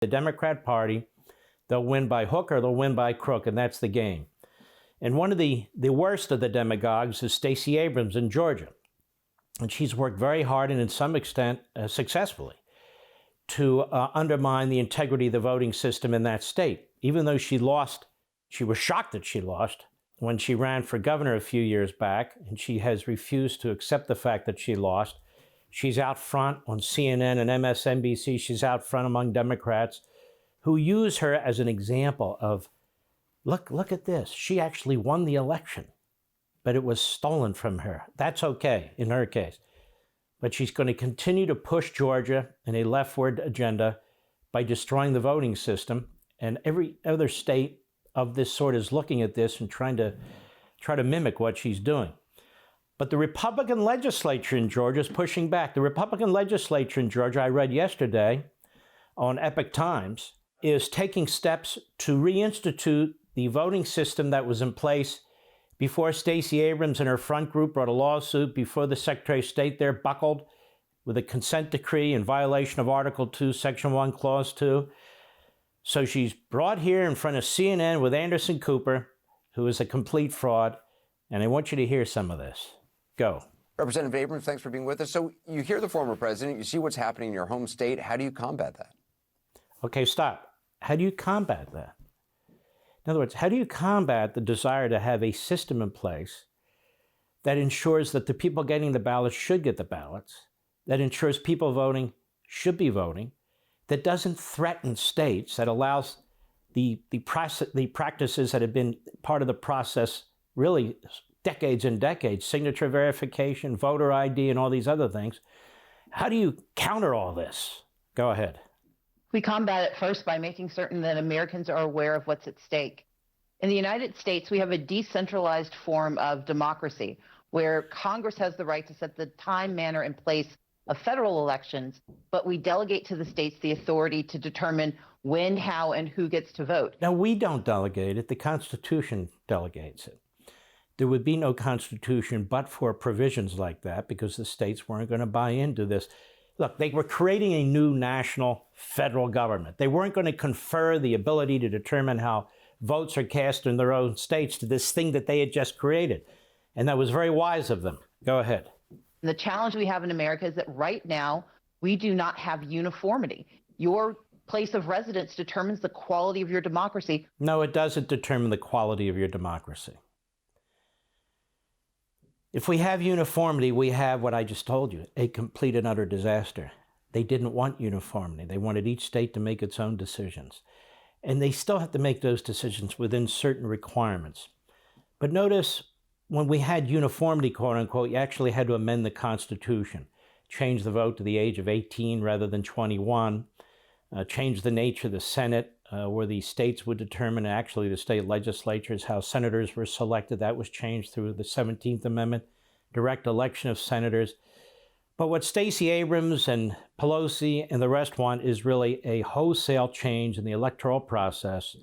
The Democrat Party, they'll win by hook or they'll win by crook, and that's the game. And one of the worst of the demagogues is Stacey Abrams in Georgia. And she's worked very hard and in some extent successfully to undermine the integrity of the voting system in that state. Even though she lost, she was shocked that she lost when she ran for governor a few years back, and she has refused to accept the fact that she lost. She's out front on CNN and MSNBC. She's out front among Democrats who use her as an example of, look at this. She actually won the election, but it was stolen from her. That's okay in her case. But she's going to continue to push Georgia in a leftward agenda by destroying the voting system. And every other state of this sort is looking at this and trying to mimic what she's doing. But the Republican legislature in Georgia is pushing back. The Republican legislature in Georgia, I read yesterday on Epoch Times, is taking steps to reinstitute the voting system that was in place before Stacey Abrams and her front group brought a lawsuit, before the Secretary of State there buckled with a consent decree in violation of Article 2, Section 1, Clause 2. So she's brought here in front of CNN with Anderson Cooper, who is a complete fraud, and I want you to hear some of this. Go. Representative Abrams, thanks for being with us. So you hear the former president, you see what's happening in your home state. How do you combat that? Okay, stop. How do you combat that? In other words, how do you combat the desire to have a system in place that ensures that the people getting the ballots should get the ballots, that ensures people voting should be voting, that doesn't threaten states, that allows the practices that have been part of the process really decades and decades, signature verification, voter ID, and all these other things. How do you counter all this? Go ahead. We combat it first by making certain that Americans are aware of what's at stake. In the United States, we have a decentralized form of democracy where Congress has the right to set the time, manner, and place of federal elections, but we delegate to the states the authority to determine when, how, and who gets to vote. Now, we don't delegate it. The Constitution delegates it. There would be no Constitution but for provisions like that, because the states weren't going to buy into this. Look, they were creating a new national federal government. They weren't going to confer the ability to determine how votes are cast in their own states to this thing that they had just created. And that was very wise of them. Go ahead. The challenge we have in America is that right now, we do not have uniformity. Your place of residence determines the quality of your democracy. No, it doesn't determine the quality of your democracy. If we have uniformity, we have what I just told you, a complete and utter disaster. They didn't want uniformity. They wanted each state to make its own decisions. And they still have to make those decisions within certain requirements. But notice, when we had uniformity, quote unquote, you actually had to amend the Constitution, change the vote to the age of 18 rather than 21, change the nature of the Senate, where the states would determine, actually the state legislatures, how senators were selected. That was changed through the 17th Amendment, direct election of senators. But what Stacey Abrams and Pelosi and the rest want is really a wholesale change in the electoral process,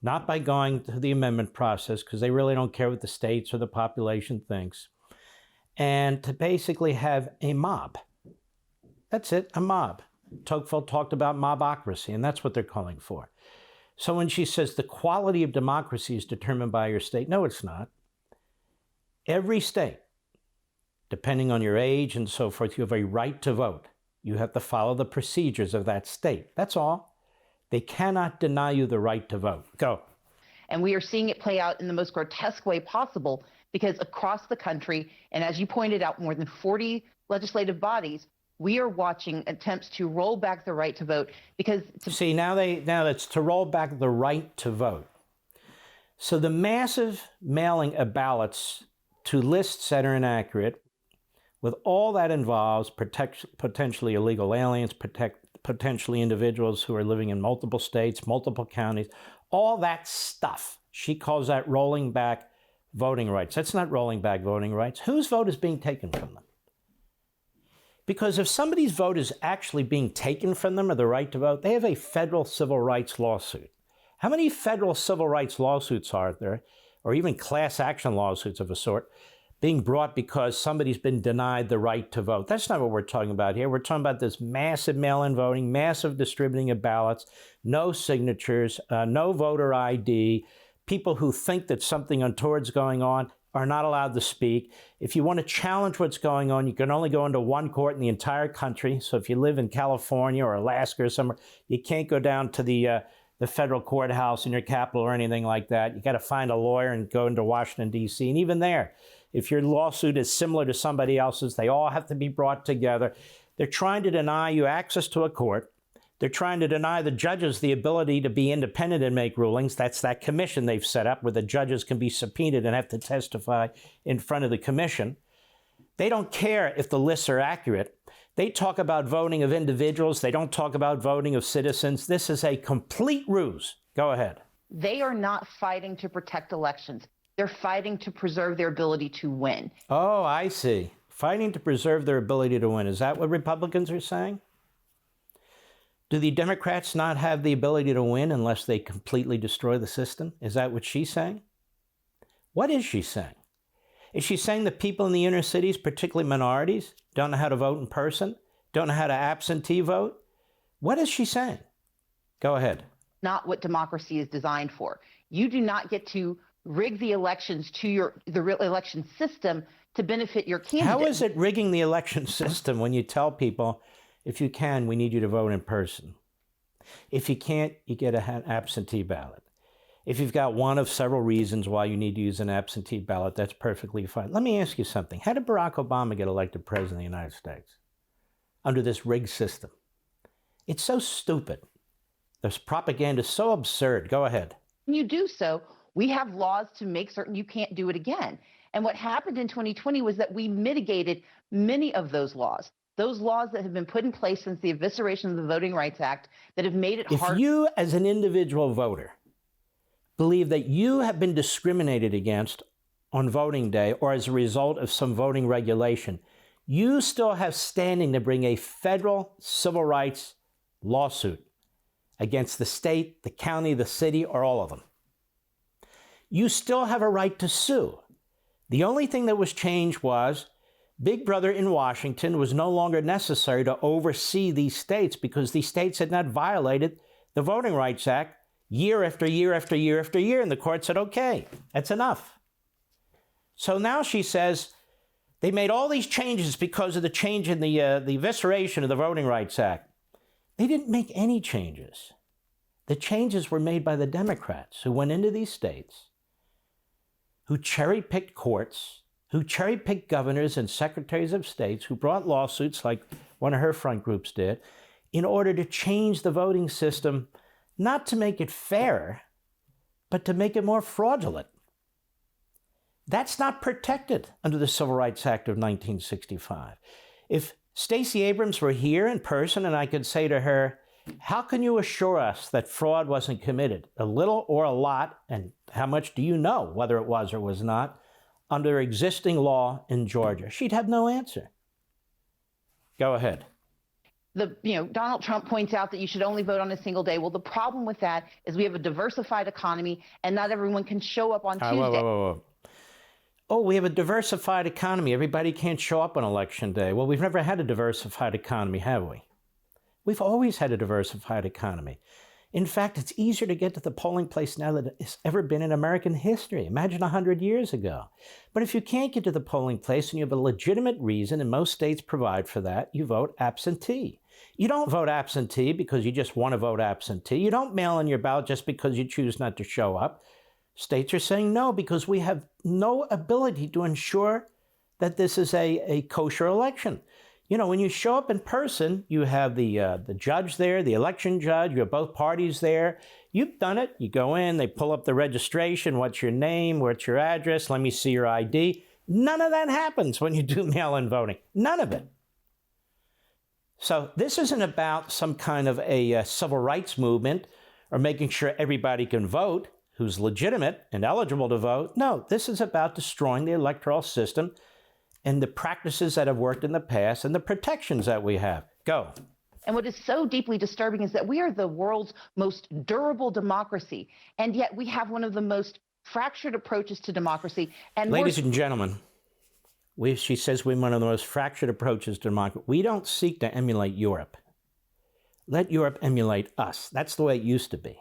not by going to the amendment process, because they really don't care what the states or the population thinks, and to basically have a mob. That's it, a mob. Tocqueville talked about mobocracy, and that's what they're calling for. So when she says the quality of democracy is determined by your state, no, it's not. Every state, depending on your age and so forth, you have a right to vote. You have to follow the procedures of that state. That's all. They cannot deny you the right to vote. Go. And we are seeing it play out in the most grotesque way possible, because across the country, and as you pointed out, more than 40 legislative bodies, we are watching attempts to roll back the right to vote because... See, now it's to roll back the right to vote. So the massive mailing of ballots to lists that are inaccurate, with all that involves potentially illegal aliens, potentially individuals who are living in multiple states, multiple counties, all that stuff. She calls that rolling back voting rights. That's not rolling back voting rights. Whose vote is being taken from them? Because if somebody's vote is actually being taken from them, or the right to vote, they have a federal civil rights lawsuit. How many federal civil rights lawsuits are there, or even class action lawsuits of a sort, being brought because somebody's been denied the right to vote. That's not what we're talking about here. We're talking about this massive mail-in voting, massive distributing of ballots, no signatures, no voter ID. People who think that something untoward's going on are not allowed to speak. If you want to challenge what's going on, you can only go into one court in the entire country. So if you live in California or Alaska or somewhere, you can't go down to the federal courthouse in your capital or anything like that. You got to find a lawyer and go into Washington, D.C. And even there, if your lawsuit is similar to somebody else's, they all have to be brought together. They're trying to deny you access to a court. They're trying to deny the judges the ability to be independent and make rulings. That's that commission they've set up where the judges can be subpoenaed and have to testify in front of the commission. They don't care if the lists are accurate. They talk about voting of individuals. They don't talk about voting of citizens. This is a complete ruse. Go ahead. They are not fighting to protect elections. They're fighting to preserve their ability to win. Oh, I see. Fighting to preserve their ability to win. Is that what Republicans are saying? Do the Democrats not have the ability to win unless they completely destroy the system? Is that what she's saying? What is she saying? Is she saying that people in the inner cities, particularly minorities, don't know how to vote in person? Don't know how to absentee vote? What is she saying? Go ahead. Not what democracy is designed for. You do not get to rig the elections to the real election system to benefit your candidate. How is it rigging the election system when you tell people, if you can, we need you to vote in person? If you can't, you get an absentee ballot. If you've got one of several reasons why you need to use an absentee ballot, that's perfectly fine. Let me ask you something. How did Barack Obama get elected president of the United States? Under this rigged system. It's so stupid. This propaganda is so absurd. Go ahead. When you do so, we have laws to make certain you can't do it again. And what happened in 2020 was that we mitigated many of those laws that have been put in place since the evisceration of the Voting Rights Act that have made it hard. If you, as an individual voter, believe that you have been discriminated against on voting day or as a result of some voting regulation, you still have standing to bring a federal civil rights lawsuit against the state, the county, the city, or all of them. You still have a right to sue. The only thing that was changed was Big Brother in Washington was no longer necessary to oversee these states because these states had not violated the Voting Rights Act year after year after year after year. And the court said, okay, that's enough. So now she says they made all these changes because of the change in the evisceration of the Voting Rights Act. They didn't make any changes. The changes were made by the Democrats who went into these states, who cherry-picked courts, who cherry-picked governors and secretaries of states, who brought lawsuits like one of her front groups did, in order to change the voting system, not to make it fairer, but to make it more fraudulent. That's not protected under the Civil Rights Act of 1965. If Stacey Abrams were here in person and I could say to her, how can you assure us that fraud wasn't committed, a little or a lot, and how much do you know whether it was or was not, under existing law in Georgia? She'd have no answer. Go ahead. Donald Trump points out that you should only vote on a single day. Well, the problem with that is we have a diversified economy, and not everyone can show up on Tuesday. Whoa. Oh, we have a diversified economy. Everybody can't show up on election day. Well, we've never had a diversified economy, have we? We've always had a diversified economy. In fact, it's easier to get to the polling place now than it's ever been in American history. Imagine 100 years ago. But if you can't get to the polling place and you have a legitimate reason, and most states provide for that, you vote absentee. You don't vote absentee because you just want to vote absentee. You don't mail in your ballot just because you choose not to show up. States are saying no because we have no ability to ensure that this is a kosher election. You know, when you show up in person, you have the judge there, the election judge, you have both parties there. You've done it. You go in, they pull up the registration. What's your name? What's your address? Let me see your ID. None of that happens when you do mail-in voting. None of it. So this isn't about some kind of a civil rights movement or making sure everybody can vote who's legitimate and eligible to vote. No, this is about destroying the electoral system and the practices that have worked in the past and the protections that we have. Go. And what is so deeply disturbing is that we are the world's most durable democracy, and yet we have one of the most fractured approaches to democracy. And ladies and gentlemen, She says we're one of the most fractured approaches to democracy. We don't seek to emulate Europe. Let Europe emulate us. That's the way it used to be.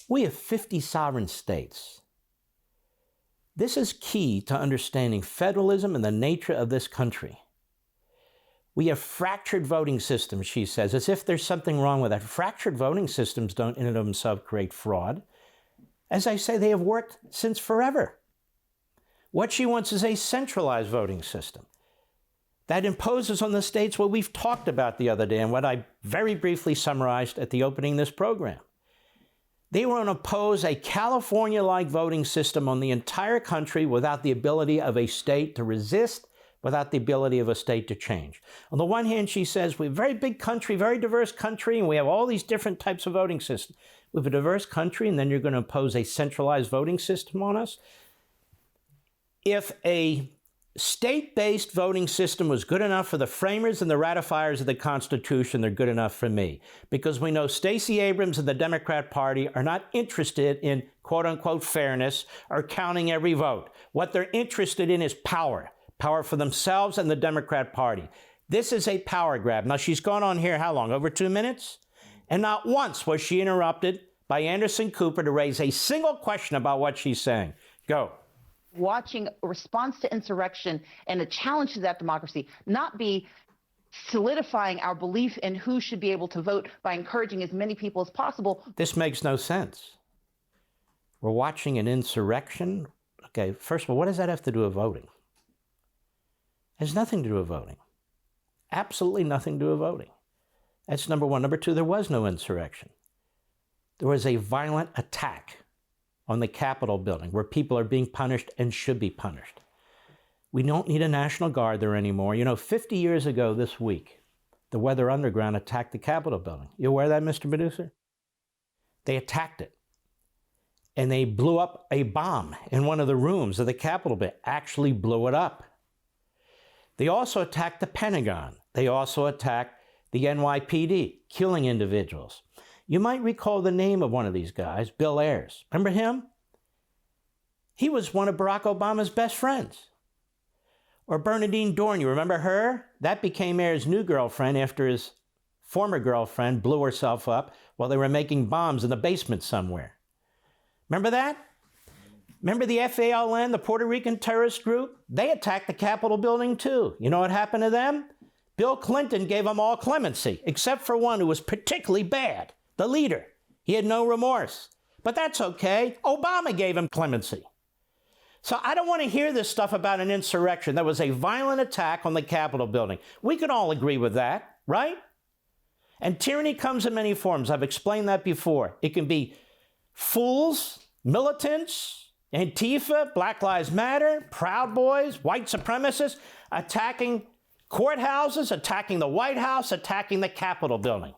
We have 50 sovereign states. This is key to understanding federalism and the nature of this country. We have fractured voting systems, she says, as if there's something wrong with that. Fractured voting systems don't in and of themselves create fraud. As I say, they have worked since forever. What she wants is a centralized voting system that imposes on the states what we've talked about the other day and what I very briefly summarized at the opening of this program. They want to impose a California-like voting system on the entire country without the ability of a state to resist, without the ability of a state to change. On the one hand, she says, we're a very big country, very diverse country, and we have all these different types of voting systems. We have a diverse country, and then you're going to impose a centralized voting system on us? If a state-based voting system was good enough for the framers and the ratifiers of the Constitution, they're good enough for me. Because we know Stacey Abrams and the Democrat Party are not interested in quote-unquote fairness or counting every vote. What they're interested in is power. Power for themselves and the Democrat Party. This is a power grab. Now, she's gone on here how long? Over 2 minutes? And not once was she interrupted by Anderson Cooper to raise a single question about what she's saying. Go. Watching a response to insurrection and a challenge to that democracy, not be solidifying our belief in who should be able to vote by encouraging as many people as possible. This makes no sense. We're watching an insurrection. Okay, first of all, what does that have to do with voting? It has nothing to do with voting. Absolutely nothing to do with voting. That's number one. Number two, there was no insurrection. There was a violent attack on the Capitol building where people are being punished and should be punished. We don't need a National Guard there anymore. You know, 50 years ago this week, the Weather Underground attacked the Capitol building. You aware of that, Mr. Producer? They attacked it. And they blew up a bomb in one of the rooms of the Capitol building. Actually blew it up. They also attacked the Pentagon. They also attacked the NYPD, killing individuals. You might recall the name of one of these guys, Bill Ayers. Remember him? He was one of Barack Obama's best friends. Or Bernadine Dorn, you remember her? That became Ayers' new girlfriend after his former girlfriend blew herself up while they were making bombs in the basement somewhere. Remember that? Remember the FALN, the Puerto Rican terrorist group? They attacked the Capitol building too. You know what happened to them? Bill Clinton gave them all clemency, except for one who was particularly bad, the leader. He had no remorse. But that's okay. Obama gave him clemency. So I don't want to hear this stuff about an insurrection. There was a violent attack on the Capitol building. We can all agree with that, right? And tyranny comes in many forms. I've explained that before. It can be fools, militants, Antifa, Black Lives Matter, Proud Boys, white supremacists, attacking courthouses, attacking the White House, attacking the Capitol building.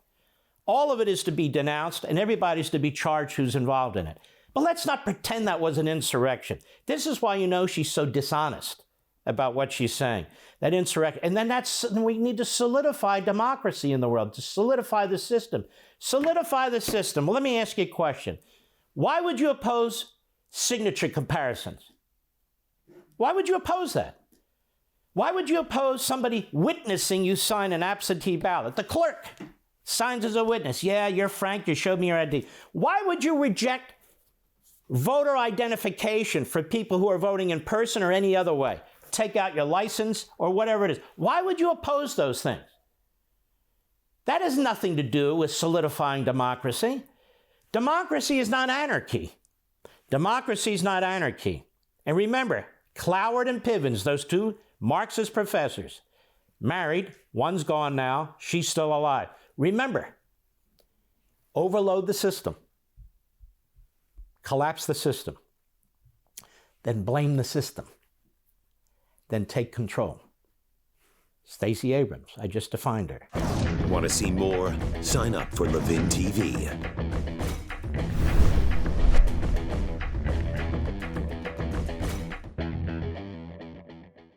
All of it is to be denounced, and everybody's to be charged who's involved in it. But let's not pretend that was an insurrection. This is why you know she's so dishonest about what she's saying. That insurrection. And then we need to solidify democracy in the world, to solidify the system. Solidify the system. Well, let me ask you a question. Why would you oppose signature comparisons? Why would you oppose that? Why would you oppose somebody witnessing you sign an absentee ballot? The clerk signs as a witness. Yeah, you're Frank, you showed me your ID. Why would you reject voter identification for people who are voting in person or any other way? Take out your license or whatever it is. Why would you oppose those things? That has nothing to do with solidifying democracy. Democracy is not anarchy. Democracy is not anarchy. And remember, Cloward and Pivens, those two Marxist professors, married, one's gone now, she's still alive. Remember, overload the system, collapse the system, then blame the system, then take control. Stacey Abrams, I just defined her. Want to see more? Sign up for LevinTV.